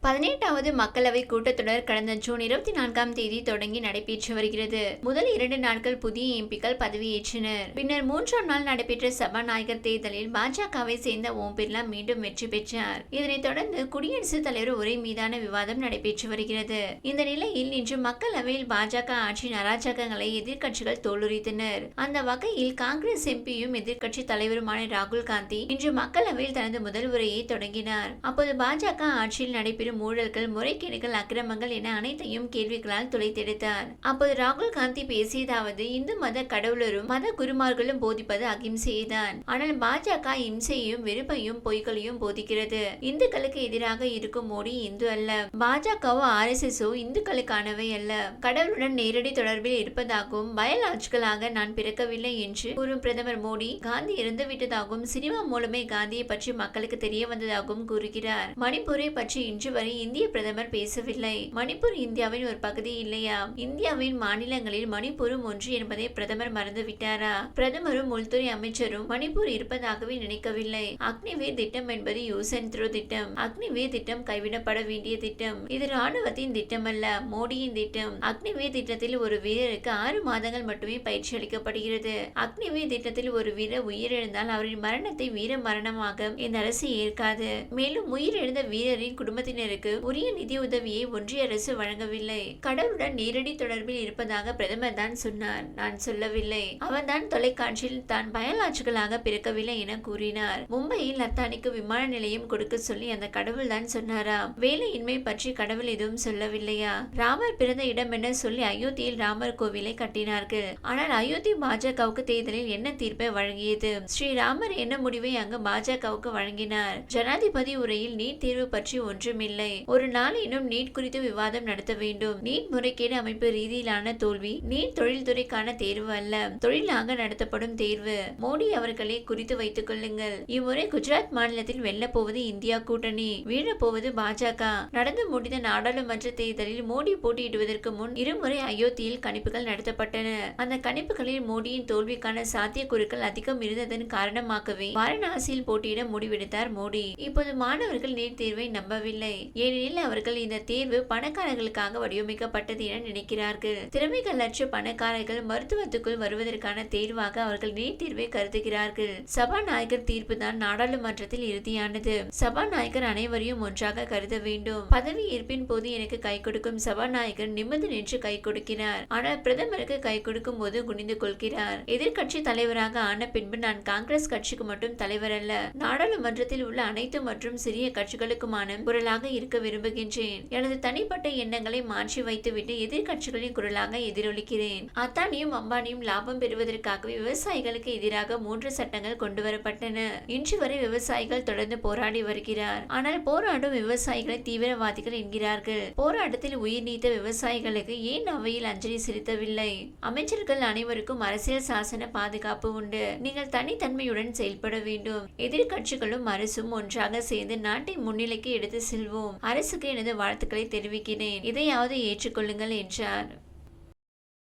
18வது மக்களவை கூட்டத்தொடர் கடந்த ஜூன் 24ஆம் தேதி தொடங்கி நடைபெற்று வருகிறது. முதல் 2 நாட்கள் புதிய எம்பிக்கள் பதவியேற்றனர். பின்னர் 3ஆம் நாள் நடைபெற்ற சபாநாயகர் தேர்தலில் பாஜகவை சேர்ந்த ஓம் பிர்லா மீண்டும் வெற்றி பெற்றார். இதனைத் தொடர்ந்து குடியரசுத் தலைவர் உரை மீதான விவாதம் நடைபெற்று வருகிறது. இந்த நிலையில் இன்று மக்களவையில் பாஜக ஆட்சியின் அராஜகங்களை எதிர்க்கட்சிகள் தோலுரித்தனர். அந்த வகையில் காங்கிரஸ் எம்பியும் எதிர்க்கட்சி தலைவருமான ராகுல் காந்தி இன்று மக்களவையில் தனது முதல் உரையை தொடங்கினார். அப்போது பாஜக ஆட்சியில் நடைபெறும் ஊழல்கள், முறைகேடுகள், அக்கிரமங்கள் என அனைத்தையும் கேள்விகளால் துளைத்தெடுத்தார். அப்போது ராகுல் காந்தி பேசியதாவது: இந்து மத கடவுளரும் மத குருமார்களும் போதிப்பது அகிம்சையை தான். ஆனால் பாஜக இம்சையையும் வெறுப்பையும் பொய்களையும் போதிக்கிறது. இந்துக்களுக்கு எதிராக இருக்கும் மோடி இந்து அல்ல. பாஜகவோ RSSஓ இந்துக்களுக்கானவை அல்ல. கடவுளுடன் நேரடி தொடர்பில் இருப்பதாகவும் பயாலஜிக்கலாக நான் பிறக்கவில்லை என்று கூறும் பிரதமர் மோடி காந்தி இறந்துவிட்டதாகவும் சினிமா மூலமே காந்தியை பற்றி மக்களுக்கு தெரிய வந்ததாகவும் கூறுகிறார். மணிப்பூரை பற்றி இன்று வரை இந்திய பிரதமர் பேசவில்லை. மணிப்பூர் இந்தியாவின் ஒரு பகுதி இல்லையா? இந்தியாவின் மாநிலங்களில் மணிப்பூரும் ஒன்று என்பதை பிரதமர் மறந்துவிட்டாரா? பிரதமரும் உள்துறை அமைச்சரும் மணிப்பூர் இருப்பதாகவே நினைக்கவில்லை. அக்னிவீர் திட்டம் என்பது யூஸ் அண்ட் த்ரோ திட்டம். அக்னிவீர் திட்டம் கைவிடப்பட வேண்டிய திட்டம். இது ராணுவத்தின் திட்டம் அல்ல, மோடியின் திட்டம். அக்னிவீர் திட்டத்தில் ஒரு வீரருக்கு 6 மாதங்கள் மட்டுமே பயிற்சி அளிக்கப்படுகிறது. அக்னிவீர் திட்டத்தில் ஒரு வீரர் உயிரிழந்தால் அவரின் மரணத்தை வீர மரணமாக இந்த அரசு ஏற்காது. மேலும் உயிரிழந்த வீரரின் குடும்பத்தினருக்கு உரிய நிதி உதவியை ஒன்றிய அரசு வழங்கவில்லை. கடவுளுடன் நேரடி தொடர்பில் இருப்பதாக பிரதமர் தான் சொன்னார், நான் சொல்லவில்லை. அவர் தான் தொலைக்காட்சியில் தான் பயாலஜிக்கலாக பிறக்கவில்லை என கூறினார். மும்பையில் அத்தானிக்கு விமான நிலையம் கொடுக்க சொல்லி அந்த கடவுள் தான் சொன்னாரா? வேலையின்மை பற்றி கடவுள் எதுவும் சொல்லவில்லையா? ராமர் பிறந்த இடம் என சொல்லி அயோத்தியில் ராமர் கோவிலை கட்டினார்கள். ஆனால் அயோத்தி பாஜகவுக்கு தேர்தலில் என்ன தீர்ப்பை வழங்கியது? ஸ்ரீராமர் என்ன முடிவை அங்கு பாஜகவுக்கு வழங்கினார்? ஜனாதிபதி உரையில் நீட் தேர்வு பற்றி ஒன்றுமில்லை. ஒரு நாளினும் நீட் குறித்து விவாதம் நடத்த வேண்டும். நீட் முறைகேடு அமைப்பு ரீதியிலான தோல்வி. நீட் தொழில்துறைக்கான தேர்வு அல்ல, தொழிலாக நடத்தப்படும் தேர்வு. மோடி அவர்களை குறித்து வைத்துக் கொள்ளுங்கள். இம்முறை குஜராத் மாநிலத்தில் வெல்ல போவது இந்தியா கூட்டணி, வீழப்போவது பாஜக. நடந்து முடிந்த நாடாளுமன்ற தேர்தலில் மோடி போட்டியிடுவதற்கு முன் இருமுறை அயோத்தியில் கணிப்புகள் நடத்தப்பட்டன. அந்த கணிப்புகளில் மோடியின் தோல்விக்கான சாத்தியக்கூறுகள் அதிகம் இருந்ததன் காரணமாகவே வாரணாசியில் போட்டியிட முடிவெடுத்தார் மோடி. இப்போது மாணவர்கள் நீட் தேர்வை நம்பவில்லை. ஏனெனில் அவர்கள் இந்த தேர்வு பணக்காரர்களுக்காக வடிவமைக்கப்பட்டது என நினைக்கிறார்கள். திறமைகளற்ற பணக்காரர்கள் மருத்துவத்துக்குள் வருவதற்கான தேர்வாக அவர்கள் நீட் தேர்வை கருதுகிறார்கள். சபாநாயகர் தீர்ப்பு தான் நாடாளுமன்றத்தில் இறுதியானது. சபாநாயகர் அனைவரையும் ஒன்றாக கருத வேண்டும். பதவி ஏற்பின் போது எனக்கு கை கொடுக்கும் சபாநாயகர் நிமிர்ந்து நின்று கை கொடுக்கிறார். ஆனால் பிரதமருக்கு கை கொடுக்கும் போது குனிந்து கொள்கிறார். எதிர்கட்சி தலைவராக ஆன பின்பு நான் காங்கிரஸ் கட்சிக்கு மட்டும் தலைவர் அல்ல, நாடாளுமன்றத்தில் உள்ள அனைத்து மற்றும் சிறிய கட்சிகளுக்குமான குரலாக இருக்க விரும்புகின்றேன். எனது தனிப்பட்ட எண்ணங்களை மாற்றி வைத்துவிட்டு எதிர்கட்சிகளின் குரலாக எதிரொலிக்கிறேன். அத்தானியும் அம்பானியும் லாபம் பெறுவதற்காகவே விவசாயிகளுக்கு எதிராக 3 சட்டங்கள் கொண்டு வரப்பட்டன. இன்று வரை விவசாயிகள் தொடர்ந்து போராடி வருகிறார். ஆனால் போராடும் விவசாயிகளை தீவிரவாதிகள் என்கிறார்கள். போராட்டத்தில் உயிர் நீத்த விவசாயிகளுக்கு ஏன் அவையில் அஞ்சலி செலுத்தவில்லை? அமைச்சர்கள் அனைவருக்கும் அரசியல் சாசன பாதுகாப்பு உண்டு. நீங்கள் தனித்தன்மையுடன் செயல்பட வேண்டும். எதிர்கட்சிகளும் அரசும் ஒன்றாக சேர்ந்து நாட்டை முன்னிலைக்கு எடுத்து செல்வோம். அரசுக்கு எனது வாழ்த்துக்களை தெரிவிக்கிறேன். இதையாவது ஏற்றுக்கொள்ளுங்கள் என்றார்.